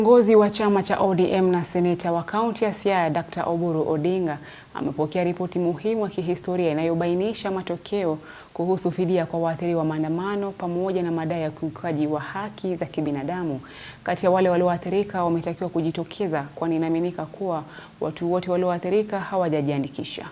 Kiongozi wa chama cha ODM na seneta wa kaunti ya Siaya Dr. Oburu Odinga amepokea ripoti muhimu ya kihistoria inayobainisha matokeo kuhusu fidia kwa waathiriwa wa maandamano pamoja na madai ya ukiukaji wa haki za kibinadamu. Kati ya wale walioathirika wametakiwa kujitokeza, kwani inaaminika kuwa watu wote walioathirika hawajajiandikisha.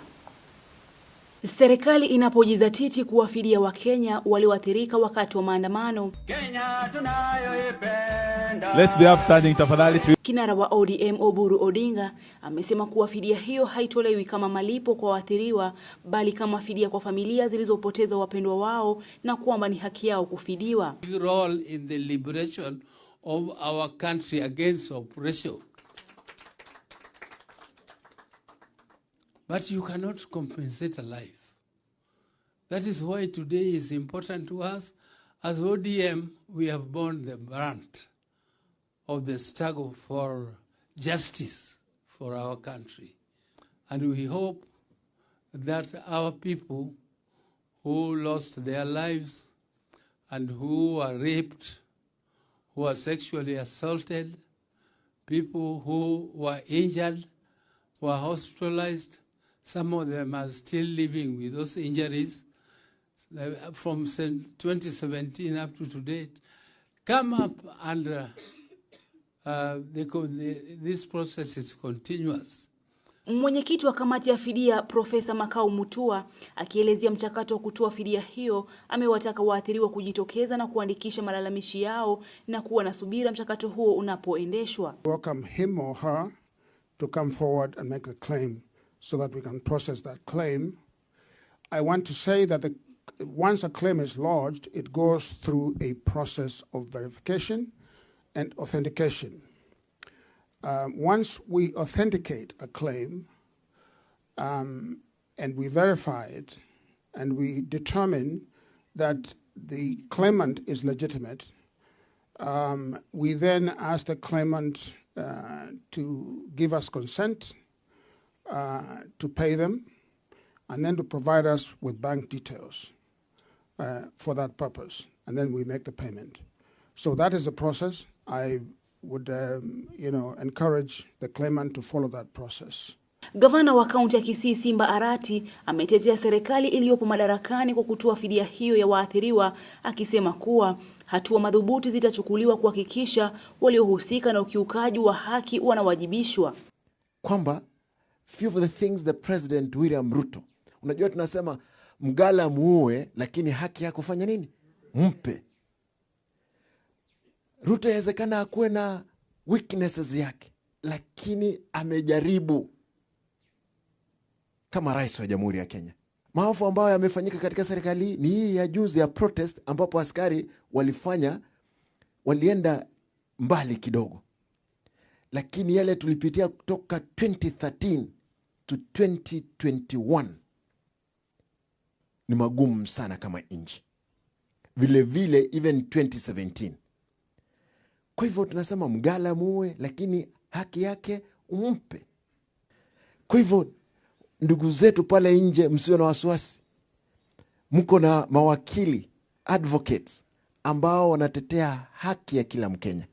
Serikali inapojizatiti kuwafidia Wakenya walioathirika wakati wa maandamano. Kenya tunayoipenda. Let's be upstanding tafadhali. Kinara wa ODM Oburu Odinga amesema kuwa fidia hiyo haitolewi kama malipo kwa waathiriwa, bali kama fidia kwa familia zilizopoteza wapendwa wao, na kwamba ni haki yao kufidiwa. Role in the liberation of our country against oppression. But you cannot compensate a life. That is why today is important to us. As ODM, we have borne the brunt of the struggle for justice for our country. And we hope that our people who lost their lives and who were raped, who were sexually assaulted, people who were injured, were hospitalized, some of them are still living with those injuries from 2017 up to today, come up and this process is continuous. Mwenyekiti wa kamati ya fidia Profesa Makau Mutua akielezea mchakato wa kutoa fidia hiyo, amewataka waathiriwa kujitokeza na kuandikisha malalamishi yao na kuwa na subira mchakato huo unapoendeshwa. Welcome him or her to come forward and make a claim so that we can process that claim. I want to say that once a claim is lodged, it goes through a process of verification and authentication. Once we authenticate a claim and we verify it and we determine that the claimant is legitimate, we then ask the claimant to give us consent to pay them, and then to provide us with bank details for that purpose, and then we make the payment. So that is the process. I would, encourage the claimant to follow that process. Gavana wa kaunti ya Kisii Simba Arati ametetea serikali iliyopo madarakani kwa kutoa fidia hiyo ya waathiriwa, akisema kuwa hatua madhubuti zitachukuliwa kuhakikisha waliohusika na ukiukaji wa haki wanawajibishwa. Kwamba few of the things the President William Ruto, unajua tunasema mgala muue, lakini haki ya kufanya nini? Mpe. Ruto yawezekana akuwe na weaknesses yake, lakini amejaribu kama rais wa Jamhuri ya Kenya. Maafa ambayo yamefanyika katika serikali ni hii ya juzi ya protest, ambapo askari walienda mbali kidogo. Lakini yale tulipitia kutoka 2013 to 2021 ni magumu sana kama nchi. Vile vile even 2017. Kwa hivyo tunasema mgala muue, lakini haki yake umpe. Kwa hivyo ndugu zetu pale nje, msiwe na wasiwasi. Mko na mawakili, advocates, ambao wanatetea haki ya kila Mkenya.